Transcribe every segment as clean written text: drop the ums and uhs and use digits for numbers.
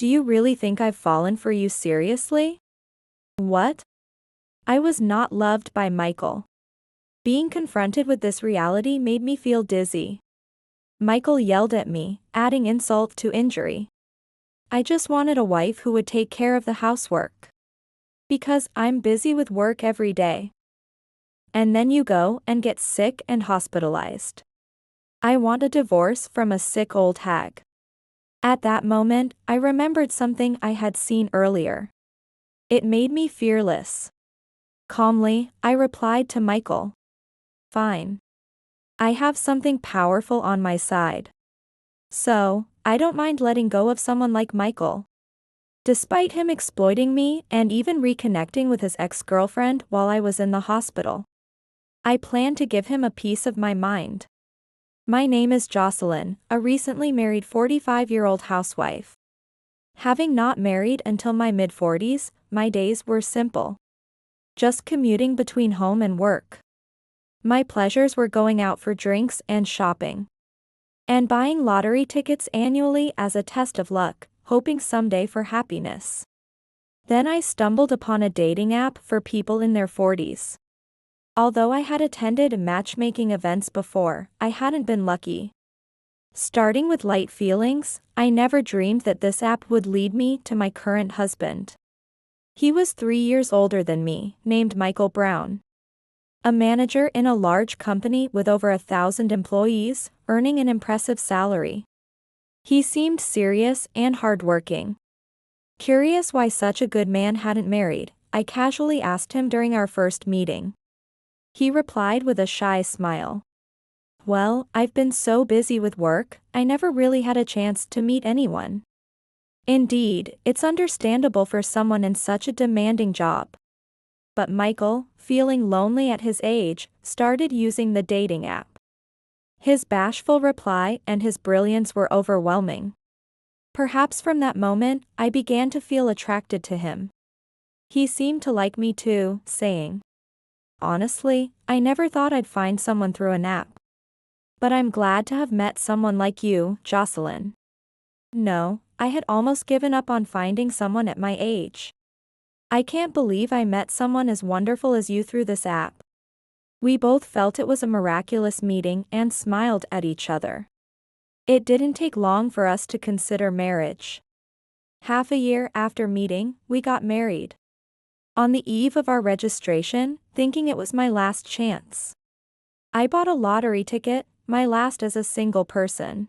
Do you really think I've fallen for you seriously? What? I was not loved by Michael. Being confronted with this reality made me feel dizzy. Michael yelled at me, adding insult to injury. I just wanted a wife who would take care of the housework. Because I'm busy with work every day. And then you go and get sick and hospitalized. I want a divorce from a sick old hag. At that moment, I remembered something I had seen earlier. It made me fearless. Calmly, I replied to Michael. Fine. I have something powerful on my side. So, I don't mind letting go of someone like Michael. Despite him exploiting me and even reconnecting with his ex-girlfriend while I was in the hospital. I plan to give him a piece of my mind. My name is Jocelyn, a recently married 45-year-old housewife. Having not married until my mid-40s, my days were simple. Just commuting between home and work. My pleasures were going out for drinks and shopping. And buying lottery tickets annually as a test of luck, hoping someday for happiness. Then I stumbled upon a dating app for people in their 40s. Although I had attended matchmaking events before, I hadn't been lucky. Starting with light feelings, I never dreamed that this app would lead me to my current husband. He was 3 years older than me, named Michael Brown. A manager in a large company with over 1,000 employees, earning an impressive salary. He seemed serious and hardworking. Curious why such a good man hadn't married, I casually asked him during our first meeting. He replied with a shy smile. Well, I've been so busy with work, I never really had a chance to meet anyone. Indeed, it's understandable for someone in such a demanding job. But Michael, feeling lonely at his age, started using the dating app. His bashful reply and his brilliance were overwhelming. Perhaps from that moment, I began to feel attracted to him. He seemed to like me too, saying, honestly, I never thought I'd find someone through an app. But I'm glad to have met someone like you, Jocelyn. No, I had almost given up on finding someone at my age. I can't believe I met someone as wonderful as you through this app. We both felt it was a miraculous meeting and smiled at each other. It didn't take long for us to consider marriage. Half a year after meeting, we got married. On the eve of our registration, thinking it was my last chance. I bought a lottery ticket, my last as a single person.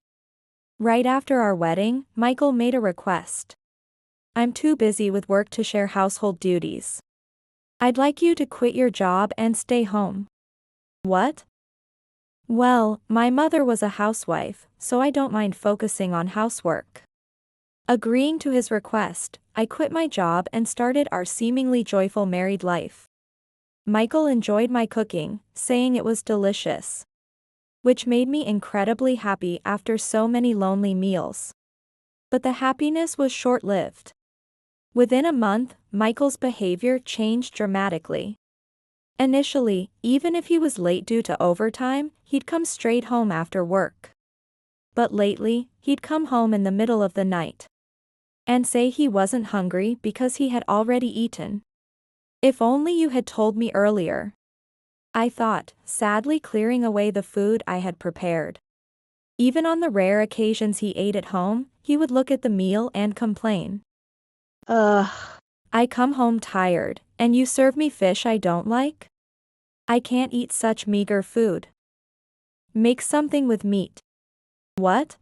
Right after our wedding, Michael made a request. I'm too busy with work to share household duties. I'd like you to quit your job and stay home. What? Well, my mother was a housewife, so I don't mind focusing on housework. Agreeing to his request, I quit my job and started our seemingly joyful married life. Michael enjoyed my cooking, saying it was delicious. Which made me incredibly happy after so many lonely meals. But the happiness was short-lived. Within a month, Michael's behavior changed dramatically. Initially, even if he was late due to overtime, he'd come straight home after work. But lately, he'd come home in the middle of the night. And say he wasn't hungry because he had already eaten. If only you had told me earlier. I thought, sadly clearing away the food I had prepared. Even on the rare occasions he ate at home, he would look at the meal and complain. Ugh. I come home tired, and you serve me fish I don't like? I can't eat such meager food. Make something with meat. What?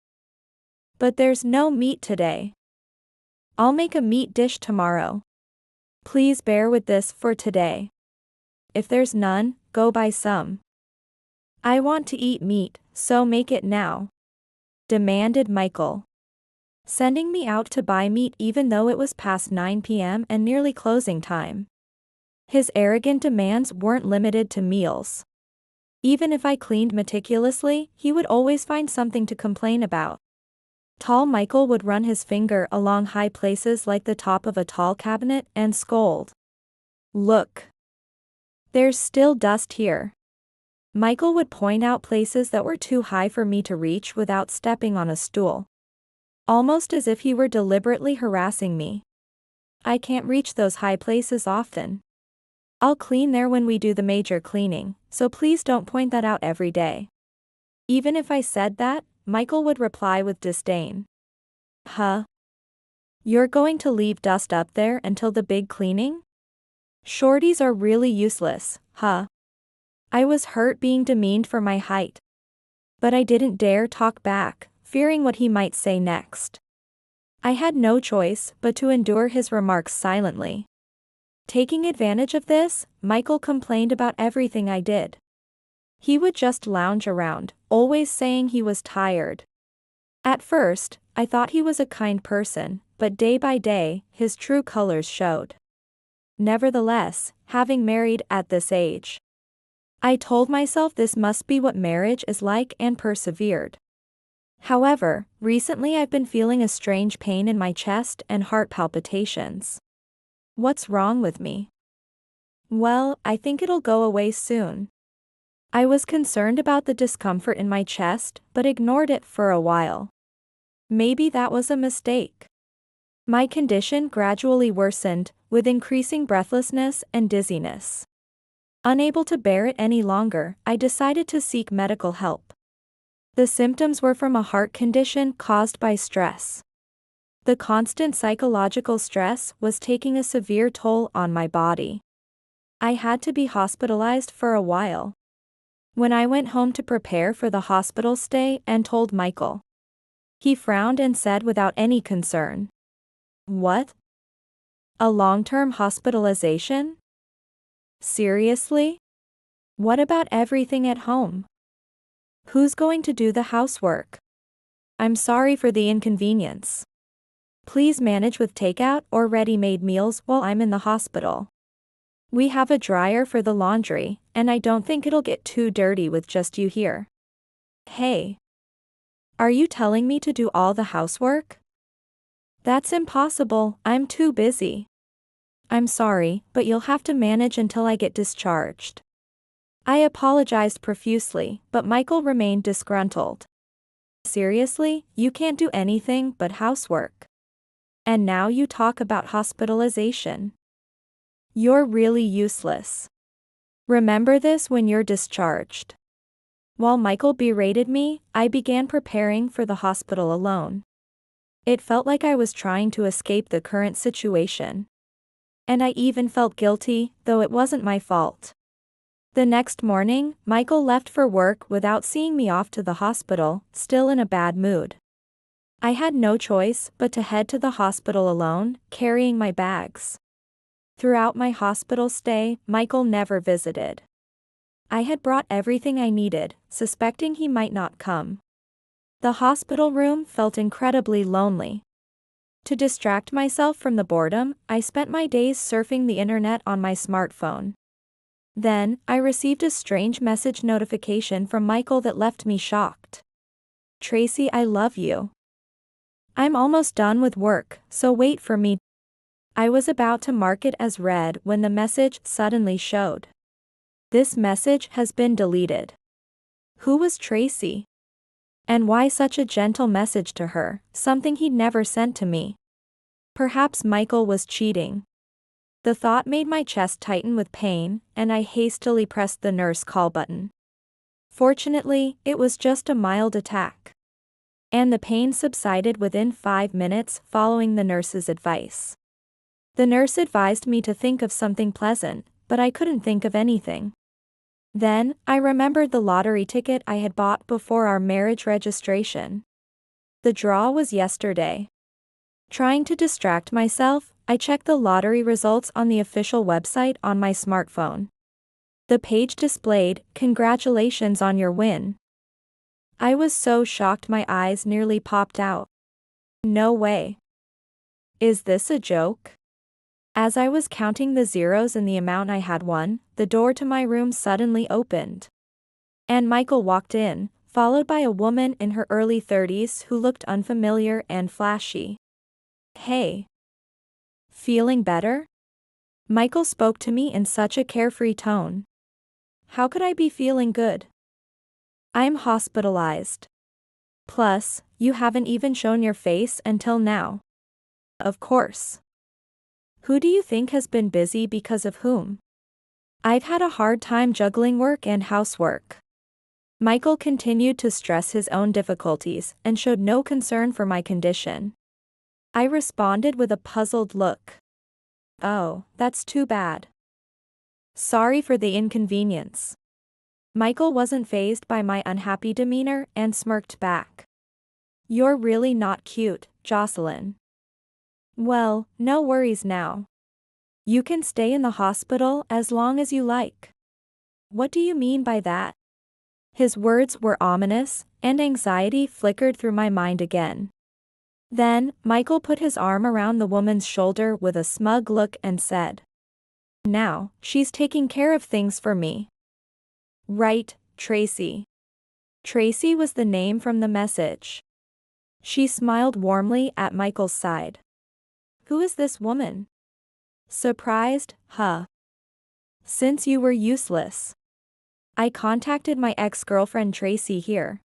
But there's no meat today. I'll make a meat dish tomorrow. Please bear with this for today. If there's none, go buy some. I want to eat meat, so make it now. Demanded Michael. Sending me out to buy meat even though it was past 9 p.m. and nearly closing time. His arrogant demands weren't limited to meals. Even if I cleaned meticulously, he would always find something to complain about. Tall Michael would run his finger along high places like the top of a tall cabinet and scold. Look. There's still dust here. Michael would point out places that were too high for me to reach without stepping on a stool. almost as if he were deliberately harassing me. I can't reach those high places often. I'll clean there when we do the major cleaning, so please don't point that out every day. Even if I said that, Michael would reply with disdain. Huh? You're going to leave dust up there until the big cleaning? Shorties are really useless, huh? I was hurt being demeaned for my height. But I didn't dare talk back, fearing what he might say next. I had no choice but to endure his remarks silently. Taking advantage of this, Michael complained about everything I did. He would just lounge around, always saying he was tired. At first, I thought he was a kind person, but day by day, his true colors showed. Nevertheless, having married at this age, I told myself this must be what marriage is like and persevered. However, recently I've been feeling a strange pain in my chest and heart palpitations. What's wrong with me? Well, I think it'll go away soon. I was concerned about the discomfort in my chest, but ignored it for a while. Maybe that was a mistake. My condition gradually worsened, with increasing breathlessness and dizziness. Unable to bear it any longer, I decided to seek medical help. The symptoms were from a heart condition caused by stress. The constant psychological stress was taking a severe toll on my body. I had to be hospitalized for a while. When I went home to prepare for the hospital stay and told Michael, he frowned and said without any concern, "What? A long-term hospitalization? Seriously? What about everything at home? Who's going to do the housework? I'm sorry for the inconvenience. Please manage with takeout or ready-made meals while I'm in the hospital. We have a dryer for the laundry, and I don't think it'll get too dirty with just you here." Hey. Are you telling me to do all the housework? That's impossible, I'm too busy. I'm sorry, but you'll have to manage until I get discharged. I apologized profusely, but Michael remained disgruntled. Seriously, you can't do anything but housework. And now you talk about hospitalization. You're really useless. Remember this when you're discharged. While Michael berated me, I began preparing for the hospital alone. It felt like I was trying to escape the current situation. And I even felt guilty, though it wasn't my fault. The next morning, Michael left for work without seeing me off to the hospital, still in a bad mood. I had no choice but to head to the hospital alone, carrying my bags. Throughout my hospital stay, Michael never visited. I had brought everything I needed, suspecting he might not come. The hospital room felt incredibly lonely. To distract myself from the boredom, I spent my days surfing the internet on my smartphone. Then, I received a strange message notification from Michael that left me shocked. "Tracy, I love you. I'm almost done with work, so wait for me." I was about to mark it as read when the message suddenly showed. This message has been deleted. Who was Tracy? And why such a gentle message to her, something he'd never sent to me? Perhaps Michael was cheating. The thought made my chest tighten with pain, and I hastily pressed the nurse call button. Fortunately, it was just a mild attack. And the pain subsided within 5 minutes following the nurse's advice. The nurse advised me to think of something pleasant, but I couldn't think of anything. Then, I remembered the lottery ticket I had bought before our marriage registration. The draw was yesterday. Trying to distract myself, I checked the lottery results on the official website on my smartphone. The page displayed, "Congratulations on your win." I was so shocked my eyes nearly popped out. No way. Is this a joke? As I was counting the zeros in the amount I had won, the door to my room suddenly opened. And Michael walked in, followed by a woman in her early 30s who looked unfamiliar and flashy. "Hey. Feeling better?" Michael spoke to me in such a carefree tone. How could I be feeling good? I'm hospitalized. Plus, You haven't even shown your face until now. Of course. Who do you think has been busy because of whom? I've had a hard time juggling work and housework. Michael continued to stress his own difficulties and showed no concern for my condition. I responded with a puzzled look. Oh, that's too bad. Sorry for the inconvenience. Michael wasn't fazed by my unhappy demeanor and smirked back. You're really not cute, Jocelyn. Well, no worries now. You can stay in the hospital as long as you like. What do you mean by that? His words were ominous, and anxiety flickered through my mind again. Then, Michael put his arm around the woman's shoulder with a smug look and said, Now, she's taking care of things for me. Right, Tracy. Tracy was the name from the message. She smiled warmly at Michael's side. Who is this woman? Surprised, huh? Since you were useless. I contacted my ex-girlfriend Tracy here.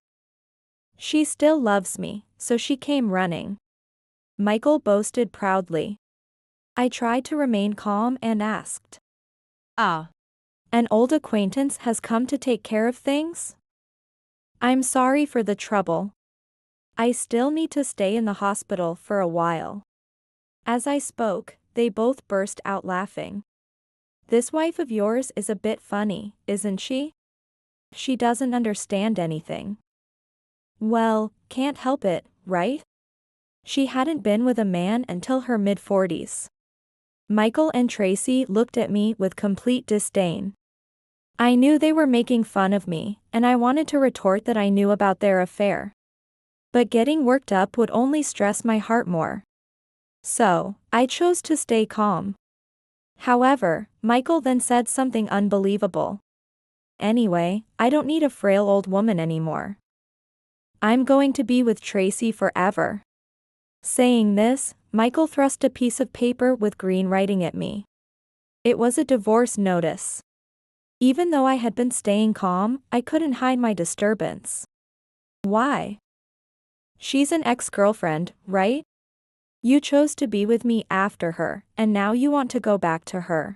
She still loves me, so she came running. Michael boasted proudly. I tried to remain calm and asked. An old acquaintance has come to take care of things? I'm sorry for the trouble. I still need to stay in the hospital for a while. As I spoke, they both burst out laughing. This wife of yours is a bit funny, isn't she? She doesn't understand anything. Well, can't help it, right? She hadn't been with a man until her mid-40s. Michael and Tracy looked at me with complete disdain. I knew they were making fun of me, and I wanted to retort that I knew about their affair. But getting worked up would only stress my heart more. So, I chose to stay calm. However, Michael then said something unbelievable. Anyway, I don't need a frail old woman anymore. I'm going to be with Tracy forever. Saying this, Michael thrust a piece of paper with green writing at me. It was a divorce notice. Even though I had been staying calm, I couldn't hide my disturbance. Why? She's an ex-girlfriend, right? You chose to be with me after her, and now you want to go back to her.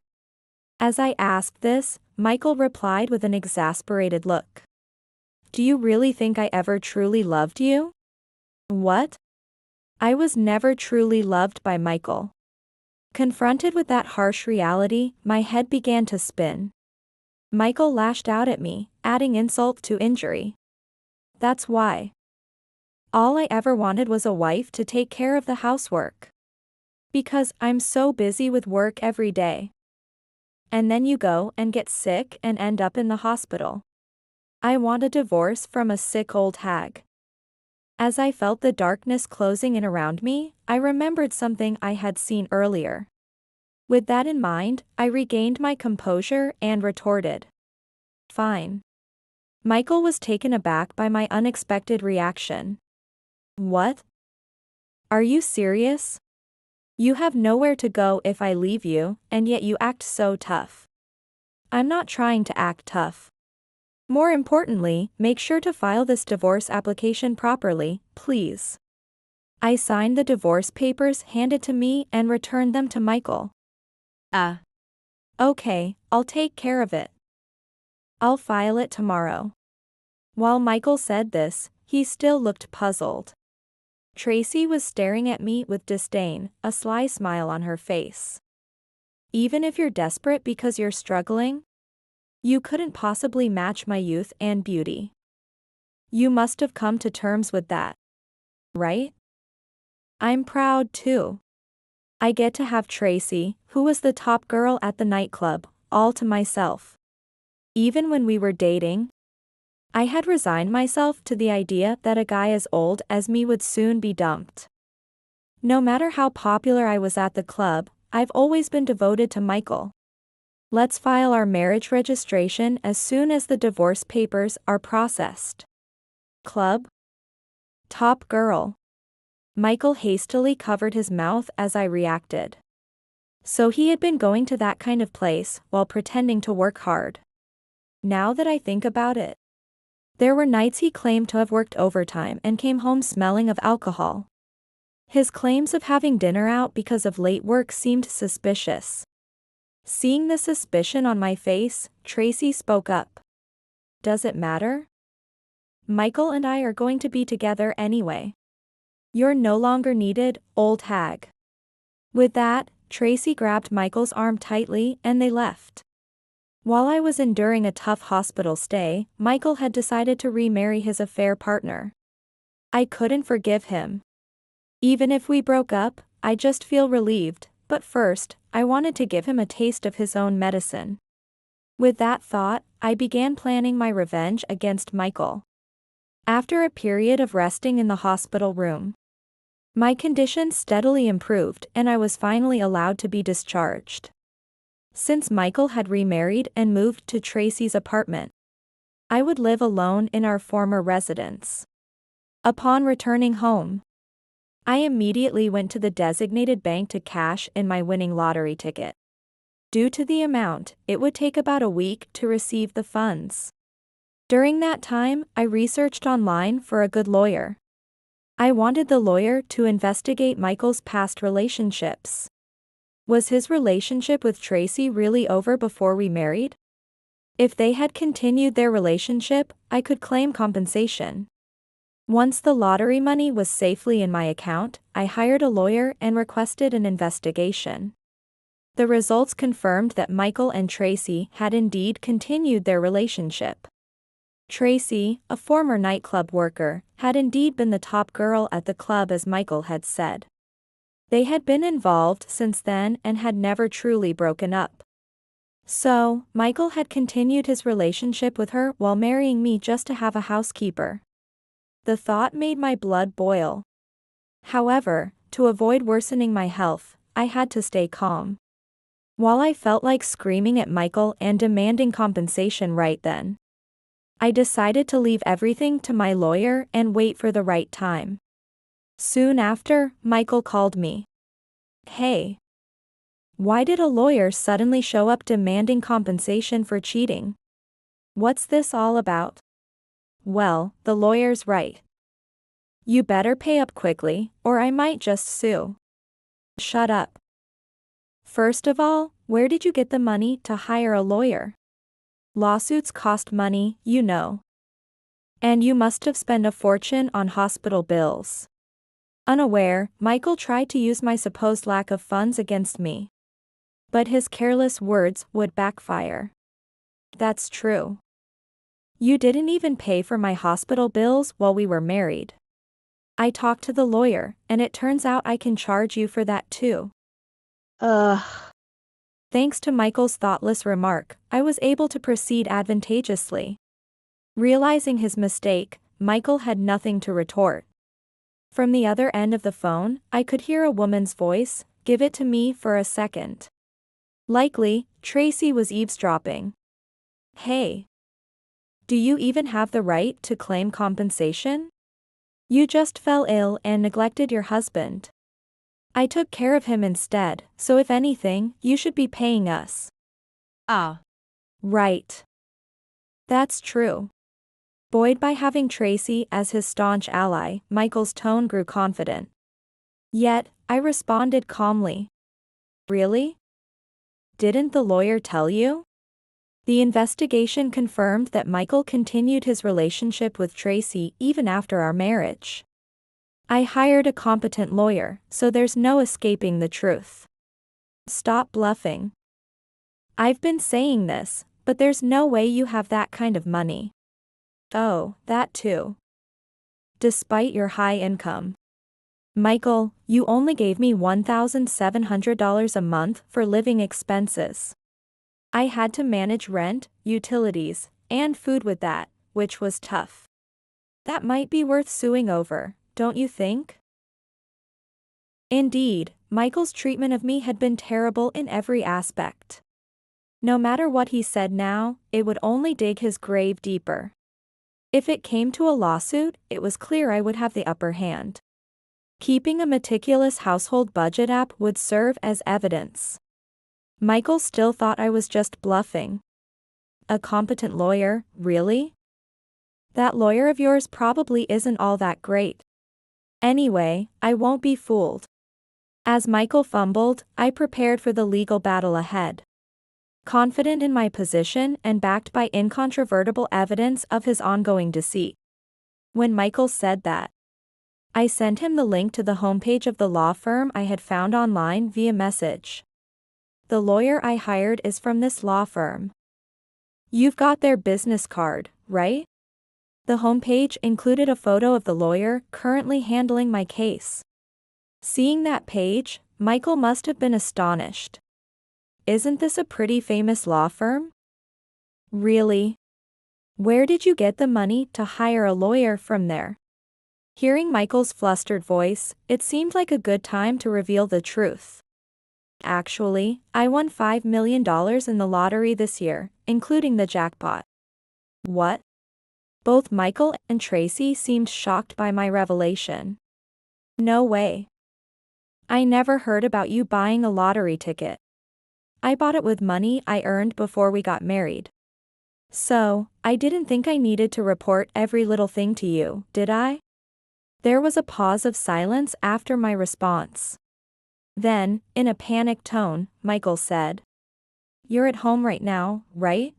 As I asked this, Michael replied with an exasperated look. Do you really think I ever truly loved you? What? I was never truly loved by Michael. Confronted with that harsh reality, my head began to spin. Michael lashed out at me, adding insult to injury. That's why. All I ever wanted was a wife to take care of the housework. Because I'm so busy with work every day. And then you go and get sick and end up in the hospital. I want a divorce from a sick old hag. As I felt the darkness closing in around me, I remembered something I had seen earlier. With that in mind, I regained my composure and retorted. Fine. Michael was taken aback by my unexpected reaction. What? Are you serious? You have nowhere to go if I leave you, and yet you act so tough. I'm not trying to act tough. More importantly, make sure to file this divorce application properly, please. I signed the divorce papers handed to me and returned them to Michael. Okay, I'll take care of it. I'll file it tomorrow. While Michael said this, he still looked puzzled. Tracy was staring at me with disdain, a sly smile on her face. Even if you're desperate because you're struggling? You couldn't possibly match my youth and beauty. You must have come to terms with that. Right? I'm proud too. I get to have Tracy, who was the top girl at the nightclub, all to myself. Even when we were dating, I had resigned myself to the idea that a guy as old as me would soon be dumped. No matter how popular I was at the club, I've always been devoted to Michael. Let's file our marriage registration as soon as the divorce papers are processed. Club? Top girl. Michael hastily covered his mouth as I reacted. So he had been going to that kind of place while pretending to work hard. Now that I think about it, There were nights he claimed to have worked overtime and came home smelling of alcohol. His claims of having dinner out because of late work seemed suspicious. Seeing the suspicion on my face, Tracy spoke up. "Does it matter? Michael and I are going to be together anyway. You're no longer needed, old hag." With that, Tracy grabbed Michael's arm tightly and they left. While I was enduring a tough hospital stay, Michael had decided to remarry his affair partner. I couldn't forgive him. Even if we broke up, I just feel relieved, but first, I wanted to give him a taste of his own medicine. With that thought, I began planning my revenge against Michael. After a period of resting in the hospital room, my condition steadily improved and I was finally allowed to be discharged. Since Michael had remarried and moved to Tracy's apartment, I would live alone in our former residence. Upon returning home, I immediately went to the designated bank to cash in my winning lottery ticket. Due to the amount, it would take about a week to receive the funds. During that time, I researched online for a good lawyer. I wanted the lawyer to investigate Michael's past relationships. Was his relationship with Tracy really over before we married? If they had continued their relationship, I could claim compensation. Once the lottery money was safely in my account, I hired a lawyer and requested an investigation. The results confirmed that Michael and Tracy had indeed continued their relationship. Tracy, a former nightclub worker, had indeed been the top girl at the club as Michael had said. They had been involved since then and had never truly broken up. So, Michael had continued his relationship with her while marrying me just to have a housekeeper. The thought made my blood boil. However, to avoid worsening my health, I had to stay calm. While I felt like screaming at Michael and demanding compensation right then, I decided to leave everything to my lawyer and wait for the right time. Soon after, Michael called me. "Hey. Why did a lawyer suddenly show up demanding compensation for cheating? What's this all about?" "Well, the lawyer's right. You better pay up quickly, or I might just sue." "Shut up. First of all, where did you get the money to hire a lawyer? Lawsuits cost money, you know. And you must have spent a fortune on hospital bills." Unaware, Michael tried to use my supposed lack of funds against me. But his careless words would backfire. "That's true. You didn't even pay for my hospital bills while we were married. I talked to the lawyer, and it turns out I can charge you for that too." Ugh. Thanks to Michael's thoughtless remark, I was able to proceed advantageously. Realizing his mistake, Michael had nothing to retort. From the other end of the phone, I could hear a woman's voice. "Give it to me for a second." Likely, Tracy was eavesdropping. "Hey. Do you even have the right to claim compensation? You just fell ill and neglected your husband. I took care of him instead, so if anything, you should be paying us." "Ah. Right. That's true." Buoyed by having Tracy as his staunch ally, Michael's tone grew confident. Yet, I responded calmly. "Really? Didn't the lawyer tell you?" The investigation confirmed that Michael continued his relationship with Tracy even after our marriage. I hired a competent lawyer, so there's no escaping the truth. Stop bluffing. I've been saying this, but there's no way you have that kind of money. Oh, that too. Despite your high income. Michael, you only gave me $1,700 a month for living expenses. I had to manage rent, utilities, and food with that, which was tough. That might be worth suing over, don't you think? Indeed, Michael's treatment of me had been terrible in every aspect. No matter what he said now, it would only dig his grave deeper. If it came to a lawsuit, it was clear I would have the upper hand. Keeping a meticulous household budget app would serve as evidence. Michael still thought I was just bluffing. A competent lawyer, really? That lawyer of yours probably isn't all that great. Anyway, I won't be fooled. As Michael fumbled, I prepared for the legal battle ahead. Confident in my position and backed by incontrovertible evidence of his ongoing deceit. When Michael said that, I sent him the link to the homepage of the law firm I had found online via message. The lawyer I hired is from this law firm. You've got their business card, right? The homepage included a photo of the lawyer currently handling my case. Seeing that page, Michael must have been astonished. Isn't this a pretty famous law firm? Really? Where did you get the money to hire a lawyer from there? Hearing Michael's flustered voice, it seemed like a good time to reveal the truth. Actually, I won $5 million in the lottery this year, including the jackpot. What? Both Michael and Tracy seemed shocked by my revelation. No way. I never heard about you buying a lottery ticket. I bought it with money I earned before we got married. So, I didn't think I needed to report every little thing to you, did I? There was a pause of silence after my response. Then, in a panicked tone, Michael said, "You're at home right now, right?"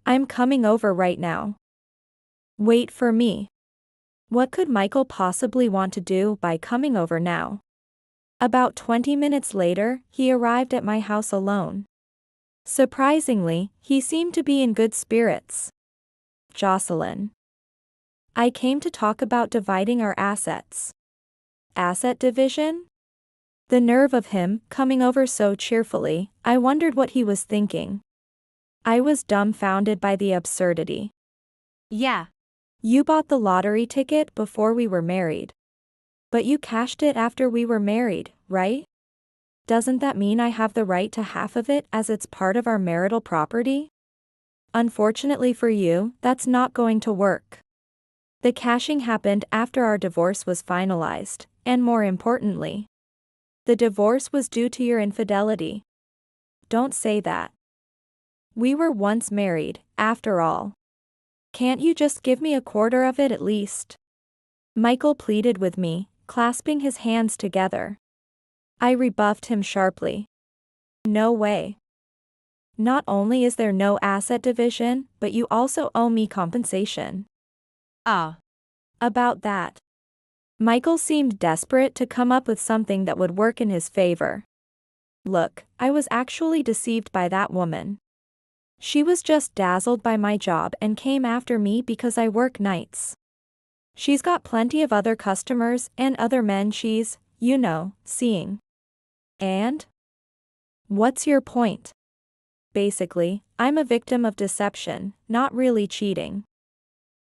"I'm coming over right now." "Wait for me." What could Michael possibly want to do by coming over now? About 20 minutes later, he arrived at my house alone. Surprisingly, he seemed to be in good spirits. "Jocelyn. I came to talk about dividing our assets." Asset division? The nerve of him, coming over so cheerfully, I wondered what he was thinking. I was dumbfounded by the absurdity. Yeah. You bought the lottery ticket before we were married. But you cashed it after we were married, right? Doesn't that mean I have the right to half of it as it's part of our marital property? Unfortunately for you, that's not going to work. The cashing happened after our divorce was finalized, and more importantly, the divorce was due to your infidelity. Don't say that. We were once married, after all. Can't you just give me a quarter of it at least? Michael pleaded with me, clasping his hands together. I rebuffed him sharply. No way. Not only is there no asset division, but you also owe me compensation. About that. Michael seemed desperate to come up with something that would work in his favor. Look, I was actually deceived by that woman. She was just dazzled by my job and came after me because I work nights. She's got plenty of other customers and other men she's, seeing. And? What's your point? Basically, I'm a victim of deception, not really cheating.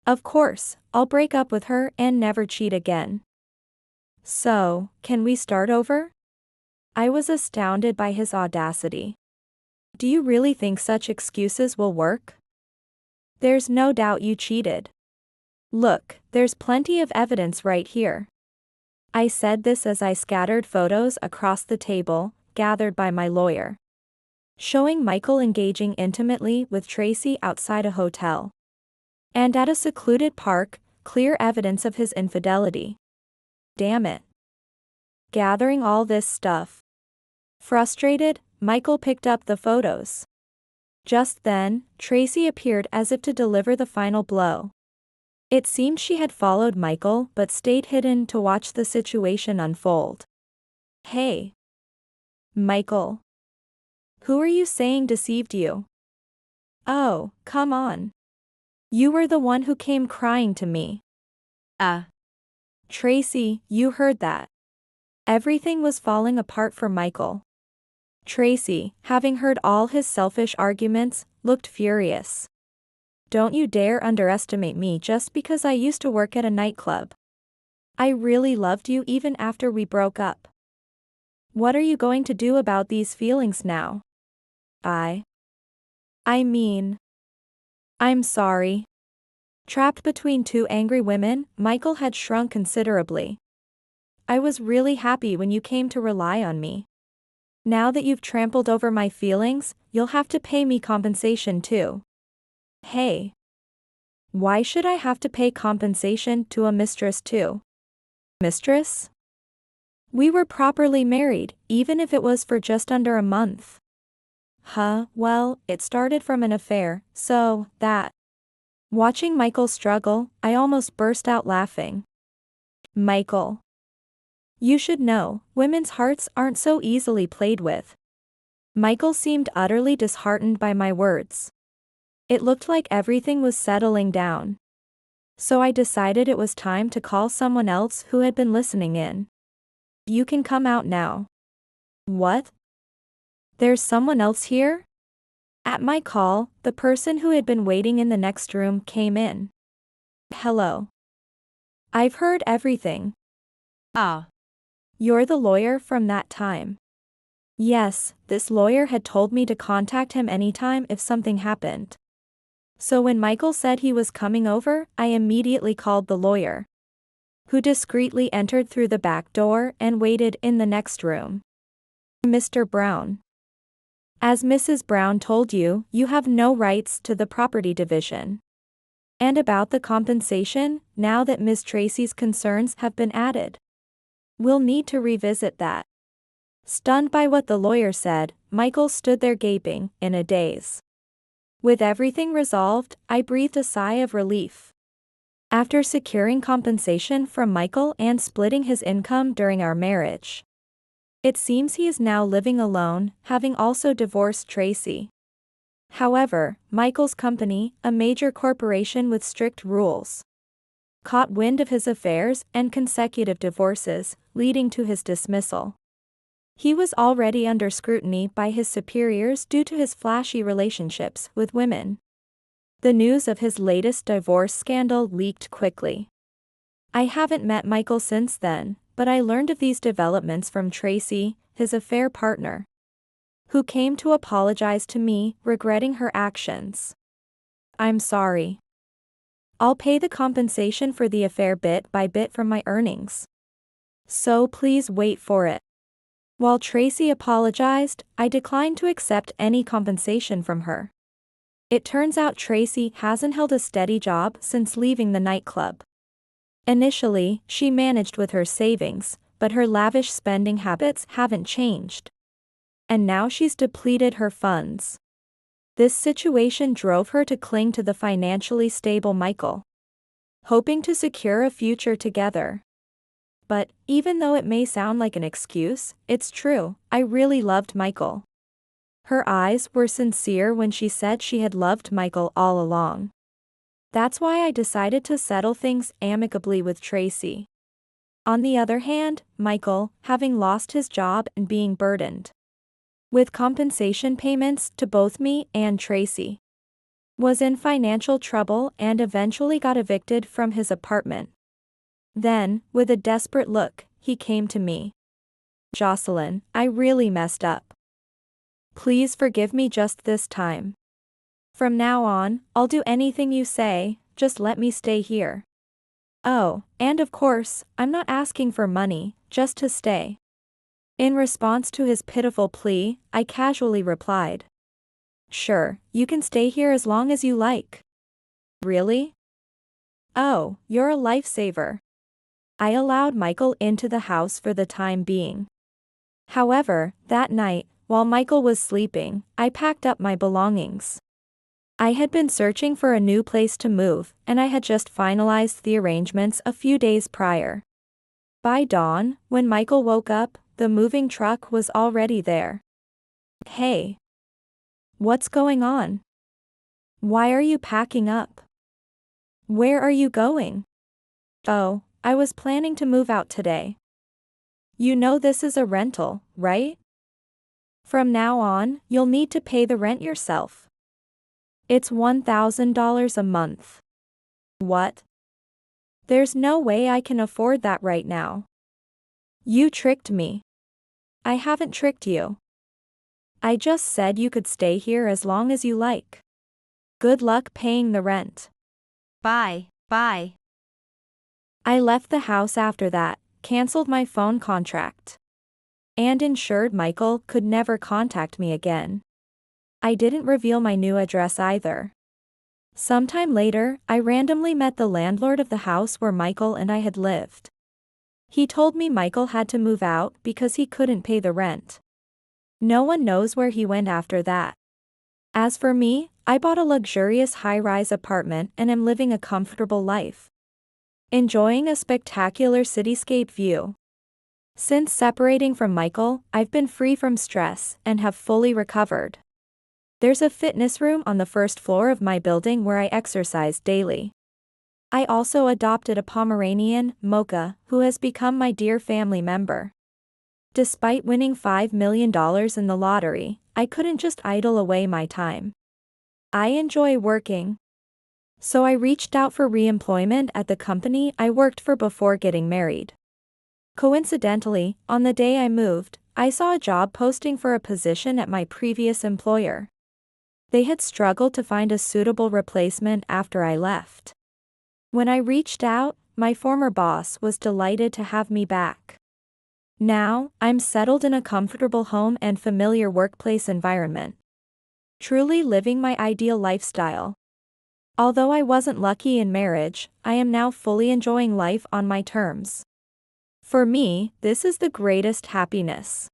Of course, I'll break up with her and never cheat again. So, can we start over? I was astounded by his audacity. Do you really think such excuses will work? There's no doubt you cheated. Look, there's plenty of evidence right here. I said this as I scattered photos across the table, gathered by my lawyer, showing Michael engaging intimately with Tracy outside a hotel. And at a secluded park, clear evidence of his infidelity. Damn it. Gathering all this stuff. Frustrated, Michael picked up the photos. Just then, Tracy appeared as if to deliver the final blow. It seemed she had followed Michael but stayed hidden to watch the situation unfold. Hey. Michael. Who are you saying deceived you? Oh, come on. You were the one who came crying to me. Tracy, you heard that. Everything was falling apart for Michael. Tracy, having heard all his selfish arguments, looked furious. Don't you dare underestimate me just because I used to work at a nightclub. I really loved you even after we broke up. What are you going to do about these feelings now? I mean, I'm sorry. Trapped between two angry women, Michael had shrunk considerably. I was really happy when you came to rely on me. Now that you've trampled over my feelings, you'll have to pay me compensation too. Hey. Why should I have to pay compensation to a mistress too? Mistress? We were properly married, even if it was for just under a month. Well, it started from an affair, so, that. Watching Michael struggle, I almost burst out laughing. Michael. You should know, women's hearts aren't so easily played with. Michael seemed utterly disheartened by my words. It looked like everything was settling down. So I decided it was time to call someone else who had been listening in. You can come out now. What? There's someone else here? At my call, the person who had been waiting in the next room came in. Hello. I've heard everything. Ah. You're the lawyer from that time. Yes, this lawyer had told me to contact him anytime if something happened. So when Michael said he was coming over, I immediately called the lawyer, who discreetly entered through the back door and waited in the next room. Mr. Brown. As Mrs. Brown told you, you have no rights to the property division. And about the compensation, now that Ms. Tracy's concerns have been added, we'll need to revisit that. Stunned by what the lawyer said, Michael stood there gaping, in a daze. With everything resolved, I breathed a sigh of relief. After securing compensation from Michael and splitting his income during our marriage, it seems he is now living alone, having also divorced Tracy. However, Michael's company, a major corporation with strict rules, caught wind of his affairs and consecutive divorces, leading to his dismissal. He was already under scrutiny by his superiors due to his flashy relationships with women. The news of his latest divorce scandal leaked quickly. I haven't met Michael since then, but I learned of these developments from Tracy, his affair partner, who came to apologize to me, regretting her actions. I'm sorry. I'll pay the compensation for the affair bit by bit from my earnings. So please wait for it. While Tracy apologized, I declined to accept any compensation from her. It turns out Tracy hasn't held a steady job since leaving the nightclub. Initially, she managed with her savings, but her lavish spending habits haven't changed. And now she's depleted her funds. This situation drove her to cling to the financially stable Michael, hoping to secure a future together. But, even though it may sound like an excuse, it's true, I really loved Michael. Her eyes were sincere when she said she had loved Michael all along. That's why I decided to settle things amicably with Tracy. On the other hand, Michael, having lost his job and being burdened with compensation payments to both me and Tracy, was in financial trouble and eventually got evicted from his apartment. Then, with a desperate look, he came to me. Jocelyn, I really messed up. Please forgive me just this time. From now on, I'll do anything you say, just let me stay here. Oh, and of course, I'm not asking for money, just to stay. In response to his pitiful plea, I casually replied, Sure, you can stay here as long as you like. Really? Oh, you're a lifesaver. I allowed Michael into the house for the time being. However, that night, while Michael was sleeping, I packed up my belongings. I had been searching for a new place to move, and I had just finalized the arrangements a few days prior. By dawn, when Michael woke up, the moving truck was already there. Hey. What's going on? Why are you packing up? Where are you going? Oh, I was planning to move out today. You know this is a rental, right? From now on, you'll need to pay the rent yourself. It's $1,000 a month. What? There's no way I can afford that right now. You tricked me. I haven't tricked you. I just said you could stay here as long as you like. Good luck paying the rent. Bye. I left the house after that, canceled my phone contract, and ensured Michael could never contact me again. I didn't reveal my new address either. Sometime later, I randomly met the landlord of the house where Michael and I had lived. He told me Michael had to move out because he couldn't pay the rent. No one knows where he went after that. As for me, I bought a luxurious high-rise apartment and am living a comfortable life, enjoying a spectacular cityscape view. Since separating from Michael, I've been free from stress and have fully recovered. There's a fitness room on the first floor of my building where I exercise daily. I also adopted a Pomeranian, Mocha, who has become my dear family member. Despite winning $5 million in the lottery, I couldn't just idle away my time. I enjoy working. So I reached out for re-employment at the company I worked for before getting married. Coincidentally, on the day I moved, I saw a job posting for a position at my previous employer. They had struggled to find a suitable replacement after I left. When I reached out, my former boss was delighted to have me back. Now, I'm settled in a comfortable home and familiar workplace environment. Truly living my ideal lifestyle. Although I wasn't lucky in marriage, I am now fully enjoying life on my terms. For me, this is the greatest happiness.